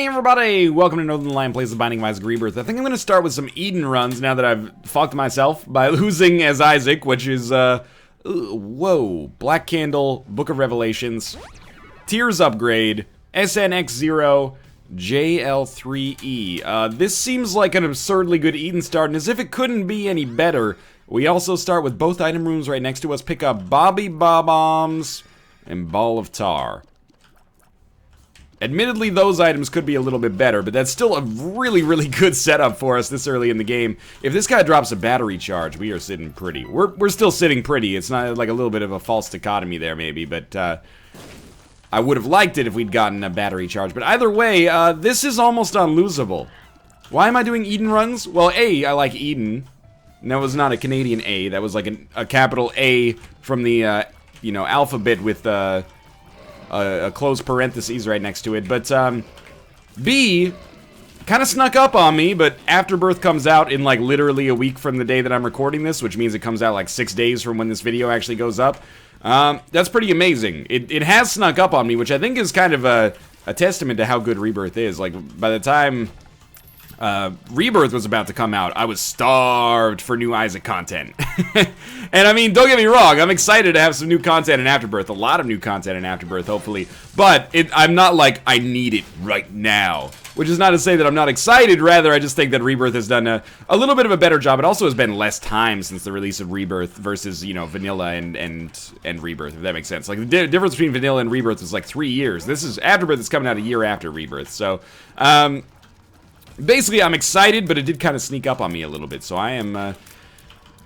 Hey everybody! Welcome to Northern Lion Plays the Binding of Isaac Rebirth. I think I'm going to start with some Eden runs now that I've fucked myself by losing as Isaac, which is, whoa. Black Candle, Book of Revelations, Tears Upgrade, SNX0, JL3E. This seems like an absurdly good Eden start, and as if it couldn't be any better, we also start with both item rooms right next to us, pick up Bobby Bob-Ombs and Ball of Tar. Admittedly, those items could be a little bit better, but that's still a really good setup for us this early in the game. If this guy drops a battery charge, we are sitting pretty. We're still sitting pretty. It's not like a little bit of a false dichotomy there, maybe, but I would have liked it if we'd gotten a battery charge. But either way, this is almost unlosable. Why am I doing Eden runs? Well, A, I like Eden. And that was not a Canadian A. That was like a capital A from the, you know, alphabet with, a closed parentheses right next to it, but, B, kind of snuck up on me, but Afterbirth comes out in, like, literally a week from the day that I'm recording this, which means it comes out, like, 6 days from when this video actually goes up. That's pretty amazing. It has snuck up on me, which I think is kind of a testament to how good Rebirth is. Like, by the time Rebirth was about to come out, I was starved for new Isaac content. And I mean, don't get me wrong, I'm excited to have some new content in Afterbirth, a lot of new content in Afterbirth, hopefully. But I'm not like, I need it right now. Which is not to say that I'm not excited, rather I just think that Rebirth has done a little bit of a better job. It also has been less time since the release of Rebirth versus, you know, Vanilla and Rebirth, if that makes sense. Like, the difference between Vanilla and Rebirth is like 3 years. This is, Afterbirth is coming out a year after Rebirth, so, basically, I'm excited, but it did kind of sneak up on me a little bit, so I am,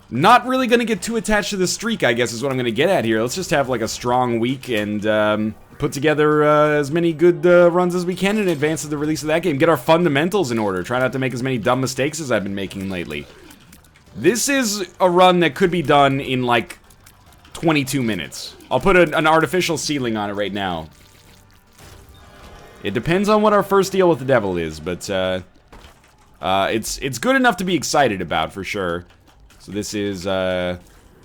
not really going to get too attached to the streak, I guess, is what I'm going to get at here. Let's just have, like, a strong week and, put together, as many good, runs as we can in advance of the release of that game. Get our fundamentals in order. Try not to make as many dumb mistakes as I've been making lately. This is a run that could be done in, like, 22 minutes. I'll put an artificial ceiling on it right now. It depends on what our first deal with the devil is, but, it's good enough to be excited about, for sure. So this is,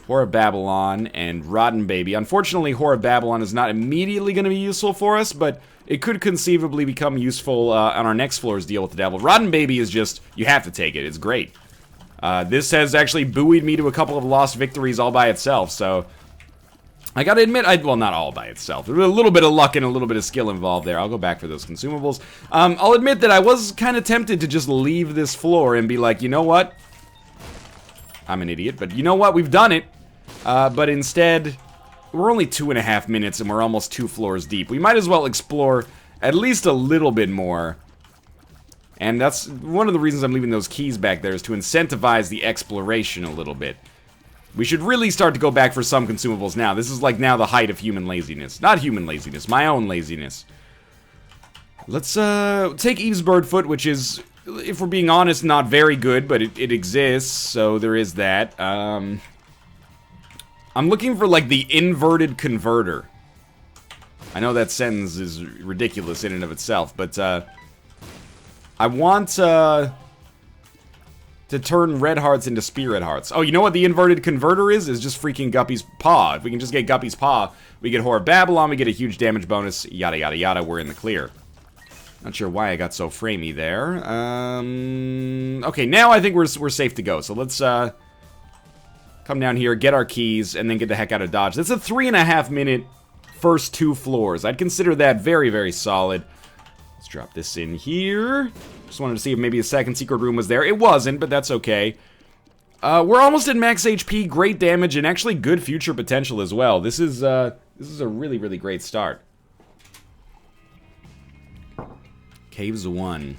Whore of Babylon and Rotten Baby. Unfortunately, Whore of Babylon is not immediately going to be useful for us, but it could conceivably become useful on our next floor's deal with the devil. Rotten Baby is just, you have to take it. It's great. This has actually buoyed me to a couple of lost victories all by itself, so I gotta admit, well, not all by itself. There's a little bit of luck and a little bit of skill involved there. I'll go back for those consumables. I'll admit that I was kind of tempted to just leave this floor and be like, you know what? I'm an idiot, but you know what? We've done it. But instead, we're only 2.5 minutes and we're almost 2 floors deep. We might as well explore at least a little bit more. And that's one of the reasons I'm leaving those keys back there, is to incentivize the exploration a little bit. We should really start to go back for some consumables now. This is like now the height of human laziness. Not human laziness, my own laziness. Let's take Eve's Birdfoot, which is, if we're being honest, not very good, but it exists, so there is that. I'm looking for, like, the inverted converter. I know that sentence is ridiculous in and of itself, but, I want, to turn red hearts into spirit hearts. Oh, you know what the inverted converter is? Is just freaking Guppy's Paw. If we can just get Guppy's Paw, we get Whore of Babylon, we get a huge damage bonus, yada yada yada, we're in the clear. Not sure why I got so framey there. Okay, now I think we're safe to go. So let's, come down here, get our keys, and then get the heck out of Dodge. That's a 3.5 minute first 2 floors. I'd consider that very solid. Let's drop this in here. Just wanted to see if maybe a second secret room was there. It wasn't, but that's okay. We're almost at max HP, great damage, and actually good future potential as well. This is a really great start. Caves 1.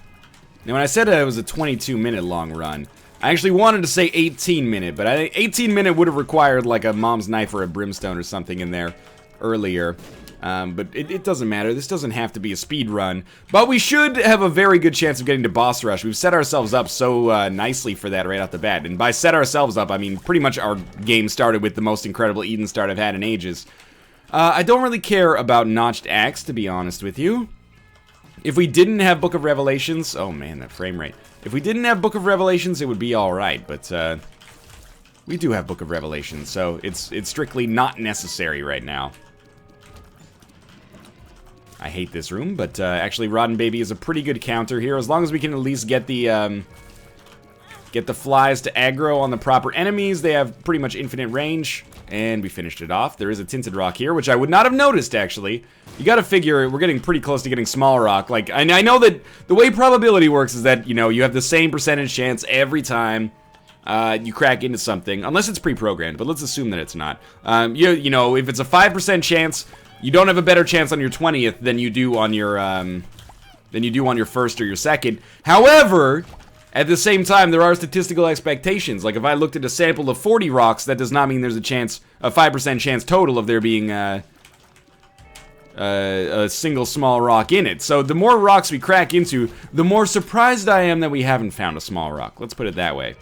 Now, when I said it was a 22-minute long run, I actually wanted to say 18-minute, but 18-minute would have required, like, a mom's knife or a brimstone or something in there earlier. But it doesn't matter. This doesn't have to be a speed run. But we should have a very good chance of getting to boss rush. We've set ourselves up so nicely for that right off the bat. And by set ourselves up, I mean pretty much our game started with the most incredible Eden start I've had in ages. I don't really care about Notched Axe, to be honest with you. If we didn't have Book of Revelations... Oh man, that frame rate. If we didn't have Book of Revelations, it would be alright, but we do have Book of Revelations, so it's strictly not necessary right now. I hate this room, but actually Rotten Baby is a pretty good counter here, as long as we can at least get the flies to aggro on the proper enemies. They have pretty much infinite range, and we finished it off. There is a Tinted Rock here, which I would not have noticed, actually. You gotta figure, we're getting pretty close to getting Small Rock. Like, I know that the way probability works is that, you know, you have the same percentage chance every time you crack into something, unless it's pre-programmed, but let's assume that it's not. You know, if it's a 5% chance, you don't have a better chance on your 20th than you do on your, first or your second. However, at the same time, there are statistical expectations. Like, if I looked at a sample of 40 rocks, that does not mean there's a 5% chance total of there being a single small rock in it. So the more rocks we crack into, the more surprised I am that we haven't found a small rock. Let's put it that way.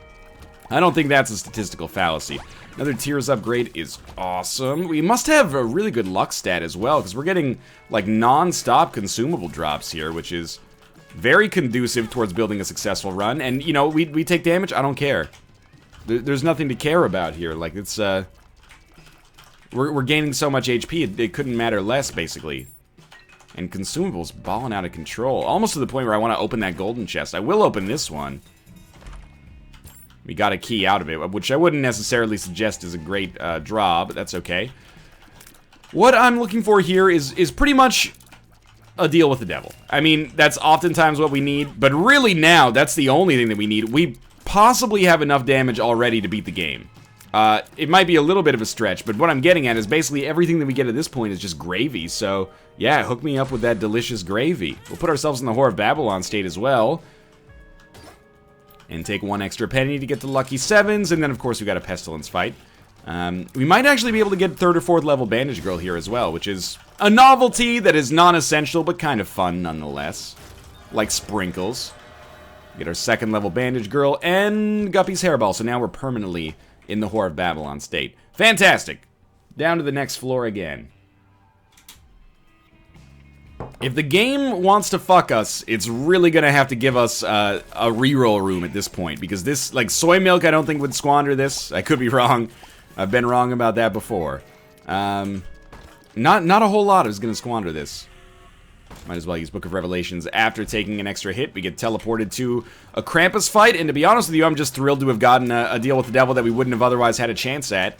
I don't think that's a statistical fallacy. Another Tears upgrade is awesome. We must have a really good luck stat as well, because we're getting, like, non-stop consumable drops here, which is very conducive towards building a successful run. And, you know, we take damage, I don't care. There's nothing to care about here. Like, it's, we're gaining so much HP, it couldn't matter less, basically. And consumables balling out of control. Almost to the point where I want to open that golden chest. I will open this one. We got a key out of it, which I wouldn't necessarily suggest is a great draw, but that's okay. What I'm looking for here is pretty much a deal with the devil. I mean, that's oftentimes what we need, but really now, that's the only thing that we need. We possibly have enough damage already to beat the game. It might be a little bit of a stretch, but what I'm getting at is basically everything that we get at this point is just gravy, so yeah, hook me up with that delicious gravy. We'll put ourselves in the Whore of Babylon state as well. And take one extra penny to get to lucky 7s, and then of course we got a pestilence fight. We might actually be able to get 3rd or 4th level Bandage Girl here as well, which is a novelty that is non-essential, but kind of fun nonetheless. Like sprinkles. Get our 2nd level Bandage Girl and Guppy's Hairball, so now we're permanently in the Whore of Babylon state. Fantastic! Down to the next floor again. If the game wants to fuck us, it's really gonna have to give us a reroll room at this point, because this, like, Soy Milk I don't think would squander this. I could be wrong. I've been wrong about that before. Not a whole lot is gonna squander this. Might as well use Book of Revelations. After taking an extra hit, we get teleported to a Krampus fight, and to be honest with you, I'm just thrilled to have gotten a deal with the devil that we wouldn't have otherwise had a chance at.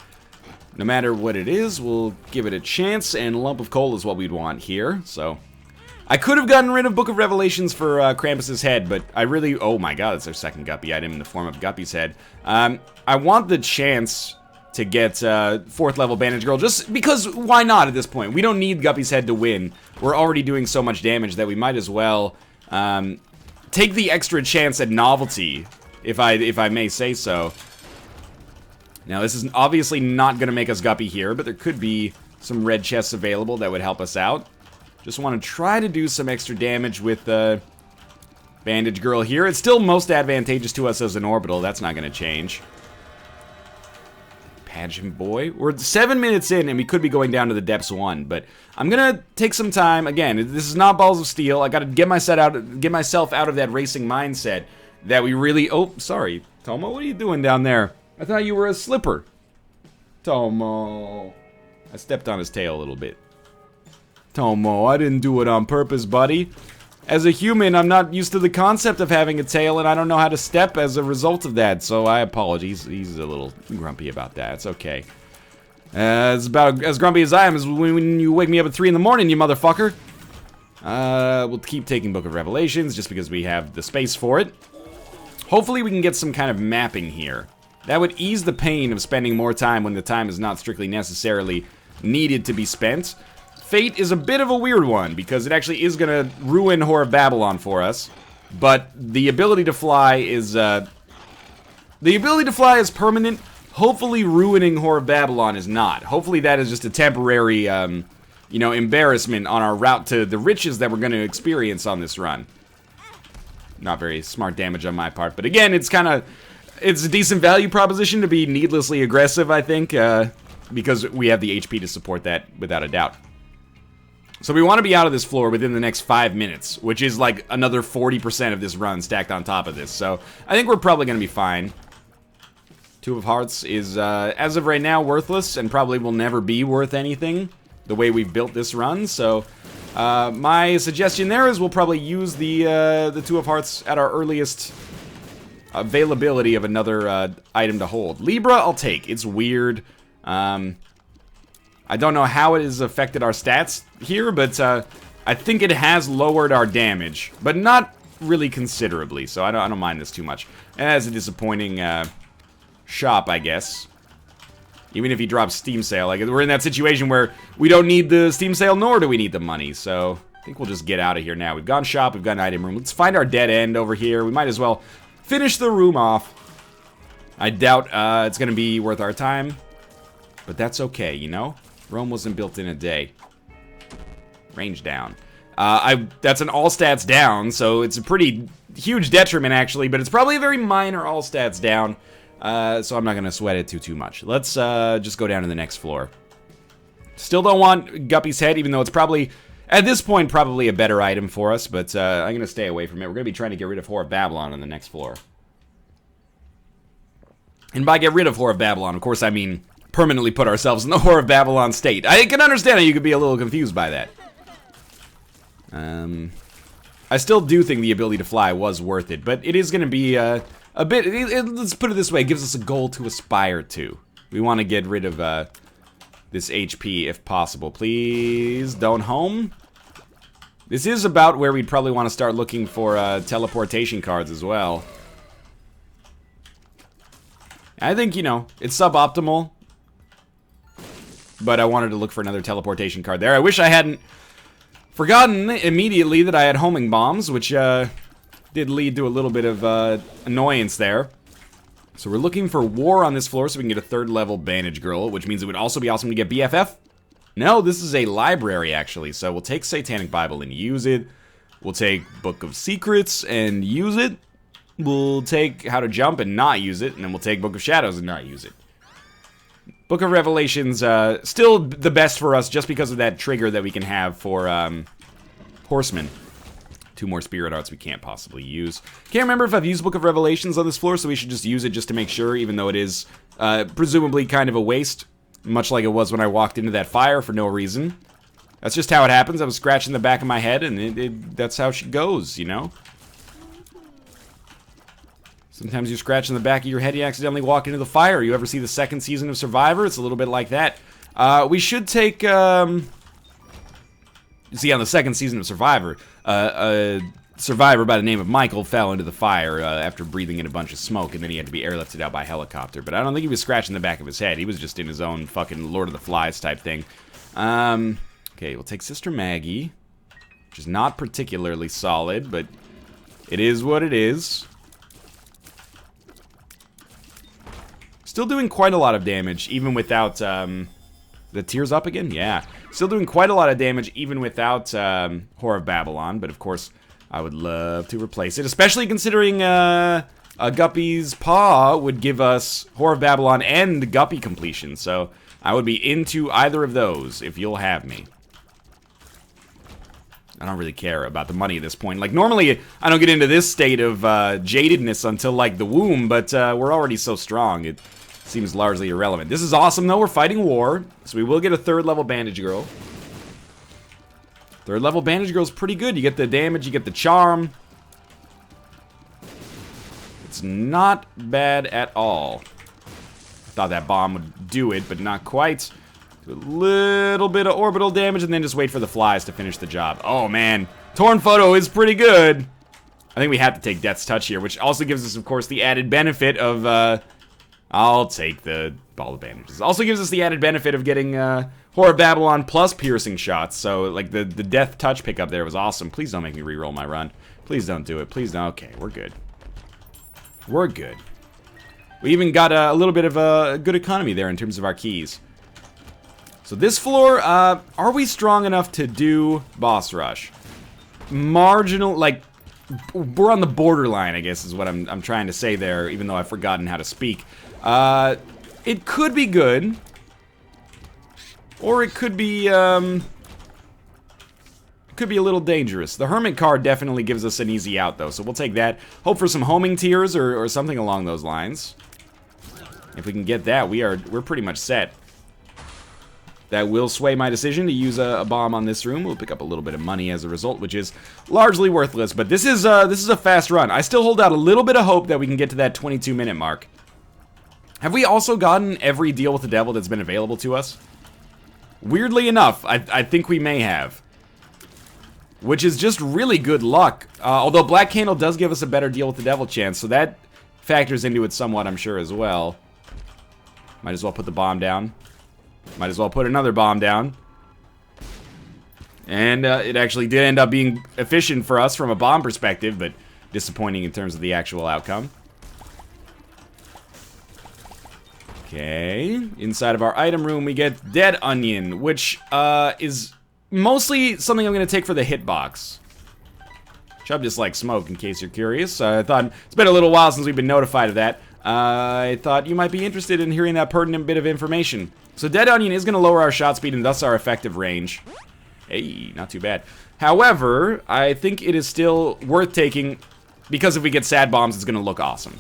No matter what it is, we'll give it a chance, and a lump of coal is what we'd want here, so... I could have gotten rid of Book of Revelations for Krampus's head, but I really... Oh my god, that's our 2nd Guppy item in the form of Guppy's head. I want the chance to get 4th level Bandage Girl, just because why not at this point? We don't need Guppy's head to win. We're already doing so much damage that we might as well take the extra chance at novelty, if I may say so. Now, this is obviously not going to make us Guppy here, but there could be some red chests available that would help us out. Just want to try to do some extra damage with Bandage Girl here. It's still most advantageous to us as an orbital. That's not going to change. Pageant Boy. We're 7 minutes in, and we could be going down to the depths 1. But I'm going to take some time. Again, this is not Balls of Steel. I got to get myself out of that racing mindset that we really... Oh, sorry. Tomo, what are you doing down there? I thought you were a slipper. Tomo. I stepped on his tail a little bit. Tomo, I didn't do it on purpose, buddy. As a human, I'm not used to the concept of having a tail, and I don't know how to step as a result of that, so I apologize. He's a little grumpy about that. It's okay. It's about as grumpy as I am is when you wake me up at 3 in the morning, you motherfucker. We'll keep taking Book of Revelations, just because we have the space for it. Hopefully we can get some kind of mapping here. That would ease the pain of spending more time when the time is not strictly necessarily needed to be spent. Fate is a bit of a weird one, because it actually is gonna ruin Whore of Babylon for us. But the ability to fly is, permanent. Hopefully ruining Whore of Babylon is not. Hopefully that is just a temporary, you know, embarrassment on our route to the riches that we're gonna experience on this run. Not very smart damage on my part, but again, it's a decent value proposition to be needlessly aggressive, I think, because we have the HP to support that without a doubt. So we want to be out of this floor within the next 5 minutes, which is like another 40% of this run stacked on top of this. So I think we're probably going to be fine. 2 of Hearts is, as of right now, worthless and probably will never be worth anything. the way we've built this run. So my suggestion there is we'll probably use the Two of Hearts at our earliest availability of another item to hold. Libra, I'll take. It's weird. I don't know how it has affected our stats here, but I think it has lowered our damage, but not really considerably, so I don't mind this too much. It has a disappointing shop, I guess. Even if he drops Steam Sale, like we're in that situation where we don't need the Steam Sale, nor do we need the money, so I think we'll just get out of here now. We've gone shop, we've got an item room. Let's find our dead end over here. We might as well finish the room off. I doubt it's gonna be worth our time, but that's okay, you know? Rome wasn't built in a day. Range down. That's an all stats down, so it's a pretty huge detriment actually, but it's probably a very minor all stats down. So I'm not going to sweat it too much. Let's just go down to the next floor. Still don't want Guppy's head, even though it's probably, at this point, probably a better item for us, but I'm going to stay away from it. We're going to be trying to get rid of Whore of Babylon on the next floor. And by get rid of Whore of Babylon, of course, I mean permanently put ourselves in the Whore of Babylon state. I can understand how you could be a little confused by that. I still do think the ability to fly was worth it, but it is going to be a bit, let's put it this way, it gives us a goal to aspire to. We want to get rid of this HP if possible. Please don't home. This is about where we'd probably want to start looking for teleportation cards as well. I think, you know, it's suboptimal, but I wanted to look for another teleportation card there. I wish I hadn't forgotten immediately that I had homing bombs, which did lead to a little bit of annoyance there. So we're looking for war on this floor so we can get a 3rd level Bandage Girl, which means it would also be awesome to get BFF. No, this is a library actually, so we'll take Satanic Bible and use it. We'll take Book of Secrets and use it. We'll take How to Jump and not use it, and then we'll take Book of Shadows and not use it. Book of Revelations, still the best for us just because of that trigger that we can have for Horsemen. 2 more Spirit Arts we can't possibly use. Can't remember if I've used Book of Revelations on this floor, so we should just use it just to make sure, even though it is presumably kind of a waste, much like it was when I walked into that fire for no reason. That's just how it happens. I was scratching the back of my head, and that's how she goes, you know? Sometimes you're scratching the back of your head, you accidentally walk into the fire. You ever see the 2nd season of Survivor? It's a little bit like that. We should take, see, on the 2nd season of Survivor, a survivor by the name of Michael fell into the fire after breathing in a bunch of smoke, and then he had to be airlifted out by helicopter. But I don't think he was scratching the back of his head. He was just in his own fucking Lord of the Flies type thing. Okay, we'll take Sister Maggie, which is not particularly solid, but it is what it is. Still doing quite a lot of damage, even without, the tears up again? Yeah. Still doing quite a lot of damage, even without, Whore of Babylon, but of course, I would love to replace it, especially considering, a Guppy's Paw would give us Whore of Babylon and Guppy completion, so I would be into either of those, if you'll have me. I don't really care about the money at this point. Like, normally, I don't get into this state of, jadedness until, like, the womb, but, we're already so strong, it seems largely irrelevant. This is awesome, though. We're fighting war, so we will get a 3rd level Bandage Girl. 3rd level Bandage Girl is pretty good. You get the damage, you get the charm. It's not bad at all. Thought that bomb would do it, but not quite. Do a little bit of orbital damage, and then just wait for the flies to finish the job. Oh, man. Torn Photo is pretty good. I think we have to take Death's Touch here, which also gives us, of course, the added benefit of, I'll take the Ball of Bandages. Also gives us the added benefit of getting Whore of Babylon plus piercing shots. So, like, the Death Touch pickup there was awesome. Please don't make me re-roll my run. Please don't do it. Please don't. Okay, we're good. We're good. We even got a little bit of a good economy there in terms of our keys. So this floor, are we strong enough to do Boss Rush? Marginal, like, we're on the borderline, I guess, is what I'm trying to say there, even though I've forgotten how to speak. It could be good, or it could be a little dangerous. The Hermit card definitely gives us an easy out, though, so we'll take that. Hope for some homing tears or something along those lines. If we can get that, we're pretty much set. that will sway my decision to use a bomb on this room. We'll pick up a little bit of money as a result, which is largely worthless. But this is a fast run. I still hold out a little bit of hope that we can get to that 22-minute mark. Have we also gotten every deal with the devil that's been available to us? Weirdly enough, I think we may have. Which is just really good luck. Although Black Candle does give us a better deal with the devil chance, so that factors into it somewhat, I'm sure, as well. Might as well put the bomb down. Might as well put another bomb down. And it actually did end up being efficient for us from a bomb perspective, but disappointing in terms of the actual outcome. Okay, inside of our item room we get Dead Onion, which is mostly something I'm going to take for the hitbox. Chub just like smoke, in case you're curious. I thought, it's been a little while since we've been notified of that. I thought you might be interested in hearing that pertinent bit of information. So Dead Onion is going to lower our shot speed and thus our effective range. Hey, not too bad. However, I think it is still worth taking, because if we get sad bombs, it's going to look awesome.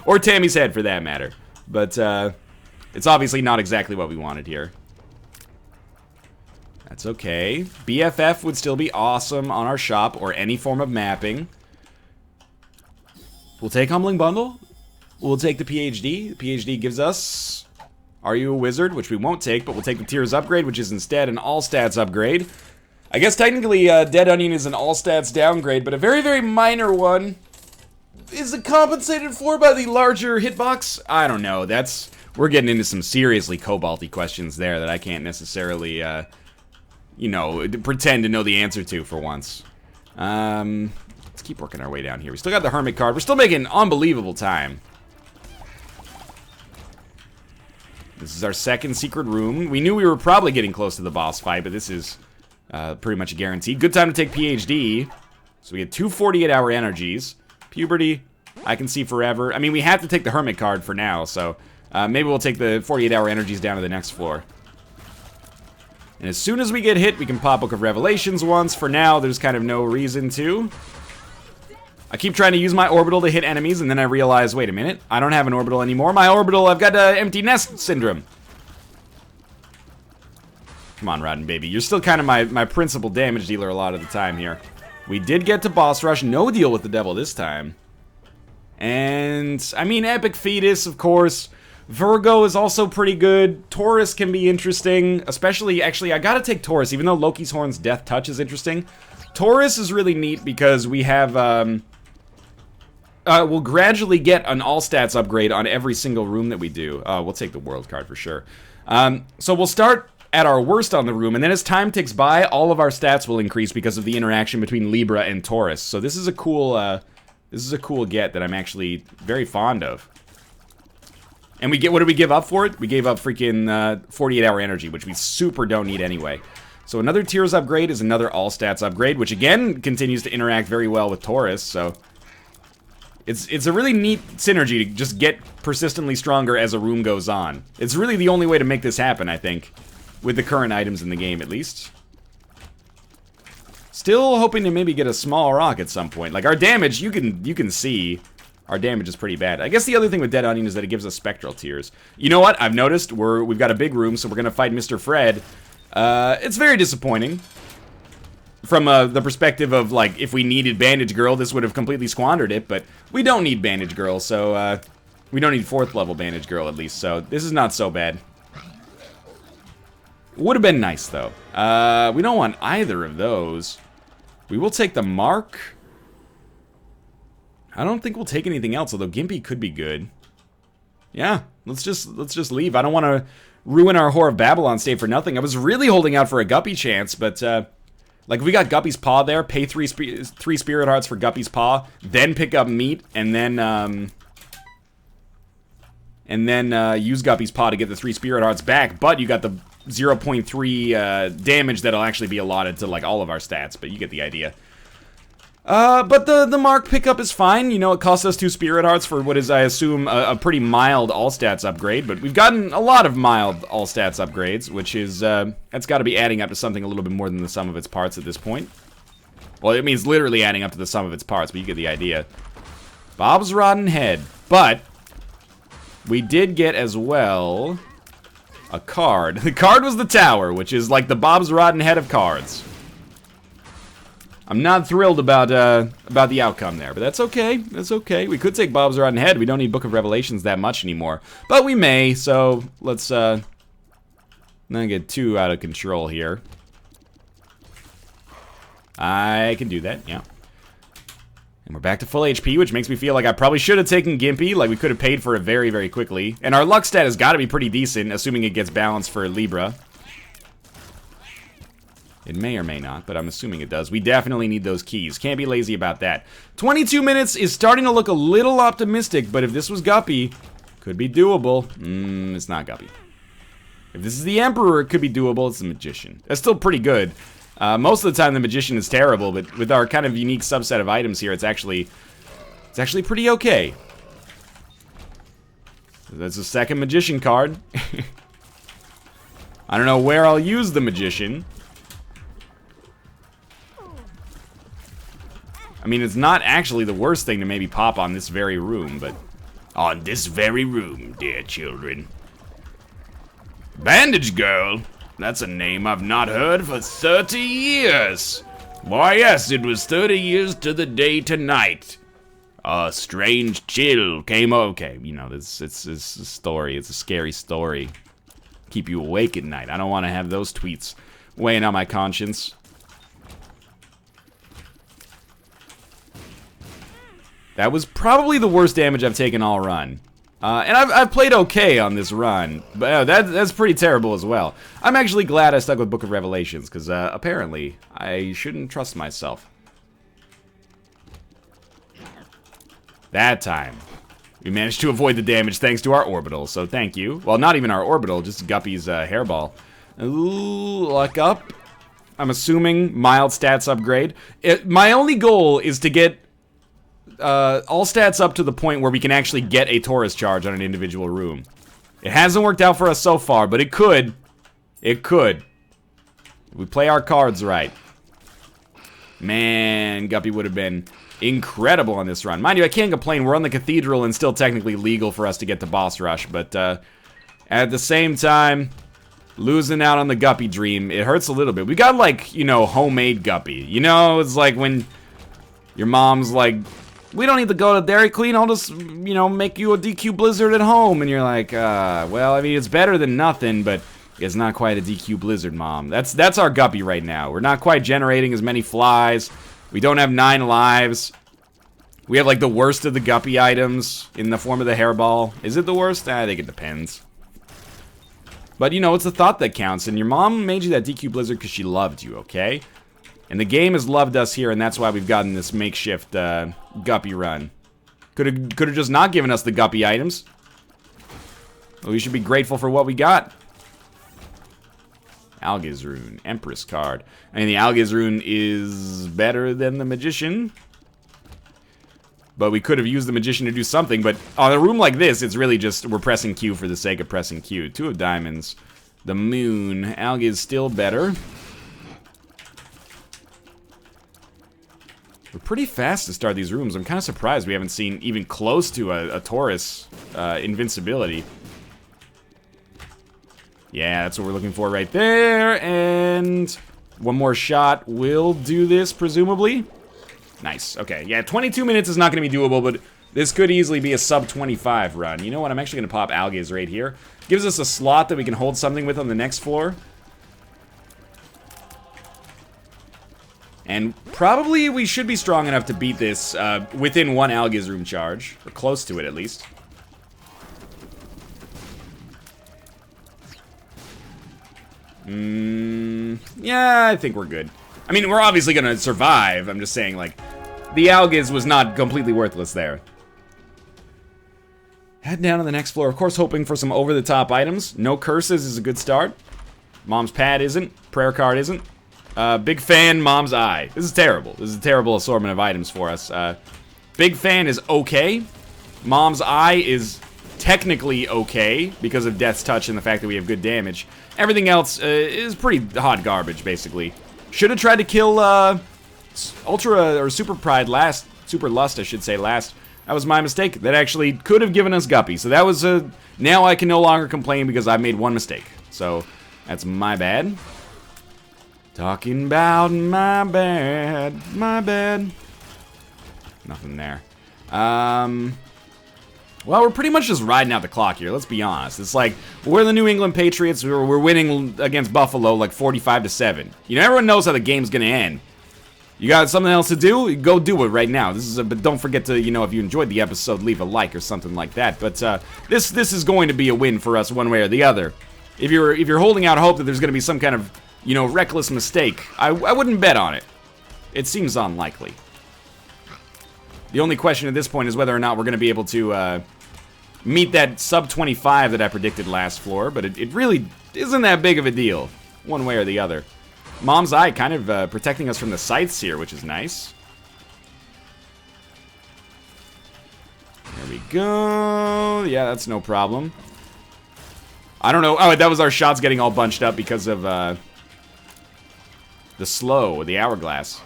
Or Tammy's head, for that matter. But it's obviously not exactly what we wanted here. That's okay. BFF would still be awesome on our shop, or any form of mapping. We'll take Humbling Bundle. We'll take the PhD. The PhD gives us Are You a Wizard, which we won't take, but we'll take the Tears upgrade, which is instead an all-stats upgrade. I guess technically Dead Onion is an all-stats downgrade, but a very, very minor one. Is it compensated for by the larger hitbox? I don't know. We're getting into some seriously cobalty questions there that I can't necessarily, you know, pretend to know the answer to for once. Let's keep working our way down here. We still got the Hermit card. We're still making unbelievable time. This is our second secret room. We knew we were probably getting close to the boss fight, but this is pretty much a guarantee. Good time to take PhD. So we get 2 48-hour energies. Puberty, I can see forever. I mean, we have to take the Hermit card for now, so maybe we'll take the 48-hour energies down to the next floor. And as soon as we get hit, we can pop Book of Revelations once. For now, there's kind of no reason to. I keep trying to use my orbital to hit enemies, and then I realize, wait a minute, I don't have an orbital anymore. My orbital, I've got empty nest syndrome. Come on, Rotten Baby. You're still kind of my principal damage dealer a lot of the time here. We did get to boss rush. No deal with the devil this time. And, I mean, Epic Fetus, of course. Virgo is also pretty good. Taurus can be interesting. Especially, actually, I gotta take Taurus, even though Loki's Horn's Death Touch is interesting. Taurus is really neat because we have, we'll gradually get an all-stats upgrade on every single room that we do. We'll take the World card for sure. So we'll start at our worst on the room, and then as time ticks by, all of our stats will increase because of the interaction between Libra and Taurus. So this is a cool get that I'm actually very fond of. And we get, what did we give up for it? We gave up freaking 48-hour energy, which we super don't need anyway. So another Tears upgrade is another all-stats upgrade, which again continues to interact very well with Taurus, so it's a really neat synergy to just get persistently stronger as a room goes on. It's really the only way to make this happen, I think. With the current items in the game, at least. Still hoping to maybe get a small rock at some point. Like, our damage, you can see, our damage is pretty bad. I guess the other thing with Dead Onion is that it gives us Spectral Tears. You know what? I've noticed we've got a big room, so we're gonna fight Mr. Fred. It's very disappointing. From the perspective of, like, if we needed Bandage Girl, this would have completely squandered it, but we don't need Bandage Girl, so, we don't need 4th level Bandage Girl, at least, so this is not so bad. Would have been nice, though. We don't want either of those. We will take the Mark. I don't think we'll take anything else, although Gimpy could be good. Yeah, let's just leave. I don't want to ruin our Whore of Babylon state for nothing. I was really holding out for a Guppy chance, but, like, if we got Guppy's Paw there, pay 3 Spirit Hearts for Guppy's Paw, then pick up meat, and then use Guppy's Paw to get the 3 Spirit Hearts back, but you got the 0.3 damage that'll actually be allotted to, like, all of our stats, but you get the idea. But the Mark pickup is fine. You know, it costs us 2 Spirit Hearts for what is, I assume, a pretty mild all-stats upgrade, but we've gotten a lot of mild all-stats upgrades, which is, that's gotta be adding up to something a little bit more than the sum of its parts at this point. Well, it means literally adding up to the sum of its parts, but you get the idea. Bob's Rotten Head, but we did get as well a card. The card was the tower, which is like the Bob's Rotten head of cards. I'm not thrilled about the outcome there, but that's okay. That's okay. We could take Bob's Rotten head. We don't need Book of Revelations that much anymore, but we may. So let's not get too out of control here. I can do that, yeah. And we're back to full HP, which makes me feel like I probably should have taken Gimpy. Like, we could have paid for it very, very quickly. And our luck stat has got to be pretty decent, assuming it gets balanced for Libra. It may or may not, but I'm assuming it does. We definitely need those keys. Can't be lazy about that. 22 minutes is starting to look a little optimistic, but if this was Guppy, could be doable. It's not Guppy. If this is the Emperor, it could be doable. It's the Magician. That's still pretty good. Most of the time, the Magician is terrible, but with our kind of unique subset of items here, it's actually pretty okay. That's a second Magician card. I don't know where I'll use the Magician. I mean, it's not actually the worst thing to maybe pop on this very room, but... On this very room, dear children. Bandage Girl? That's a name I've not heard for 30 years. Why, yes, it was 30 years to the day tonight. A strange chill came okay. You know, it's a story. It's a scary story. Keep you awake at night. I don't want to have those tweets weighing on my conscience. That was probably the worst damage I've taken all run. And I've played okay on this run, but that's pretty terrible as well. I'm actually glad I stuck with Book of Revelations, because apparently I shouldn't trust myself. That time, we managed to avoid the damage thanks to our orbital, so thank you. Well, not even our orbital, just Guppy's hairball. Ooh, luck up. I'm assuming mild stats upgrade. My only goal is to get... all stats up to the point where we can actually get a Taurus charge on an individual room. It hasn't worked out for us so far, but it could. It could. We play our cards right. Man, Guppy would have been incredible on this run. Mind you, I can't complain. We're on the Cathedral and still technically legal for us to get to boss rush, but at the same time, losing out on the Guppy dream, it hurts a little bit. We got, like, you know, homemade Guppy. You know, it's like when your mom's like, we don't need to go to Dairy Queen, I'll just, you know, make you a DQ Blizzard at home. And you're like, well, I mean, it's better than nothing, but it's not quite a DQ Blizzard, Mom. That's our Guppy right now. We're not quite generating as many flies. We don't have 9 lives. We have, like, the worst of the Guppy items in the form of the hairball. Is it the worst? I think it depends. But, you know, it's the thought that counts, and your mom made you that DQ Blizzard because she loved you, okay? And the game has loved us here, and that's why we've gotten this makeshift Guppy run. Could have just not given us the Guppy items. Well, we should be grateful for what we got. Algiz Rune, Empress card. I mean, the Algiz Rune is better than the Magician. But we could have used the Magician to do something, but on a room like this, it's really just, we're pressing Q for the sake of pressing Q. 2 of diamonds. The Moon. Algiz still better. We're pretty fast to start these rooms. I'm kind of surprised we haven't seen even close to a Taurus invincibility. Yeah, that's what we're looking for right there. And one more shot will do this, presumably. Nice. Okay, yeah, 22 minutes is not going to be doable, but this could easily be a sub-25 run. You know what? I'm actually going to pop Algiz right here. Gives us a slot that we can hold something with on the next floor. And probably we should be strong enough to beat this within 1 Algiz room charge. Or close to it, at least. Yeah, I think we're good. I mean, we're obviously going to survive. I'm just saying, like, the Algiz was not completely worthless there. Head down to the next floor. Of course, hoping for some over-the-top items. No curses is a good start. Mom's pad isn't. Prayer card isn't. Big fan, Mom's eye. This is terrible. This is a terrible assortment of items for us. Big fan is okay. Mom's eye is technically okay because of Death's Touch and the fact that we have good damage. Everything else is pretty hot garbage, basically. Should have tried to kill Ultra or Super Pride last. Super Lust, I should say, last. That was my mistake. That actually could have given us Guppy. So that was a... Now I can no longer complain because I made one mistake. So that's my bad. Talking about my bad. My bad. Nothing there. Well, we're pretty much just riding out the clock here, let's be honest. It's like, we're the New England Patriots, we're winning against Buffalo like 45-7. You know, everyone knows how the game's gonna end. You got something else to do? Go do it right now. But don't forget to, you know, if you enjoyed the episode, leave a like or something like that. But this is going to be a win for us one way or the other. If you're holding out hope that there's gonna be some kind of, you know, reckless mistake, I wouldn't bet on it. It seems unlikely. The only question at this point is whether or not we're going to be able to meet that sub-25 that I predicted last floor, but it really isn't that big of a deal, one way or the other. Mom's Eye kind of protecting us from the scythes here, which is nice. There we go. Yeah, that's no problem. I don't know. Oh, that was our shots getting all bunched up because of the slow, the hourglass.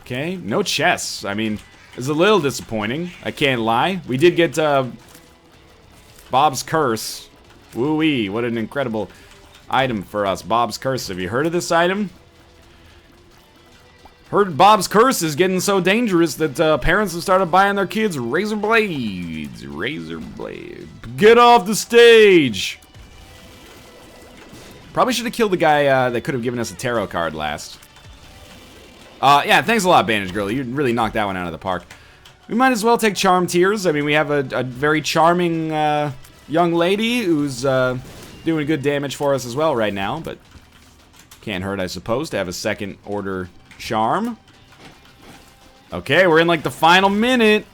Okay, no chests. I mean, it's a little disappointing. I can't lie. We did get Bob's Curse. Woo-wee, what an incredible item for us. Bob's Curse. Have you heard of this item? Heard Bob's Curse is getting so dangerous that parents have started buying their kids razor blades. Razor blade. Get off the stage! Probably should have killed the guy that could have given us a tarot card last. Yeah, thanks a lot, Bandage Girl. You really knocked that one out of the park. We might as well take Charm Tears. I mean, we have a very charming young lady who's doing good damage for us as well right now, but can't hurt, I suppose, to have a second order charm. Okay, we're in like the final minute.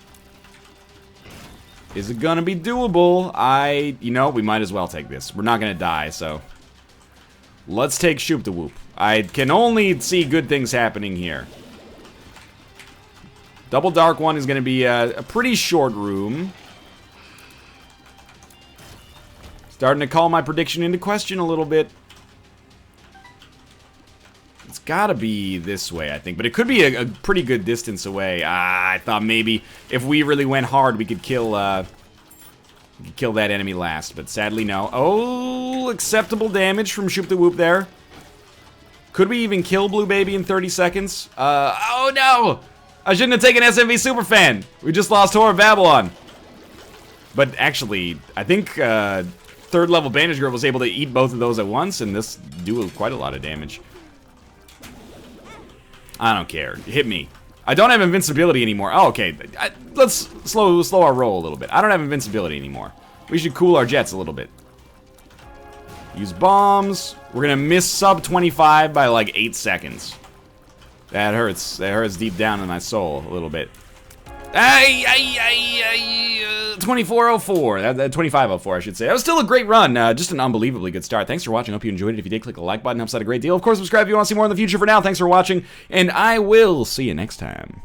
Is it gonna be doable? You know, we might as well take this. We're not gonna die, so let's take Shoop the Whoop. I can only see good things happening here. Double Dark one is going to be a pretty short room. Starting to call my prediction into question a little bit. It's got to be this way, I think. But it could be a pretty good distance away. I thought maybe if we really went hard, we could kill that enemy last. But sadly, no. Oh, acceptable damage from Shoop the Whoop there. Could we even kill Blue Baby in 30 seconds? Oh no! I shouldn't have taken SMV Superfan! We just lost Whore of Babylon. But actually, I think third level Bandage Girl was able to eat both of those at once, and this do quite a lot of damage. I don't care. Hit me. I don't have invincibility anymore. Oh, okay. Let's slow our roll a little bit. I don't have invincibility anymore. We should cool our jets a little bit. Use bombs. We're gonna miss sub 25 by like 8 seconds. That hurts. That hurts deep down in my soul a little bit. 2404. 2504, I should say. That was still a great run. Just an unbelievably good start. Thanks for watching. Hope you enjoyed it. If you did, click the like button. Helps out a great deal. Of course, subscribe if you want to see more in the future. For now, thanks for watching, and I will see you next time.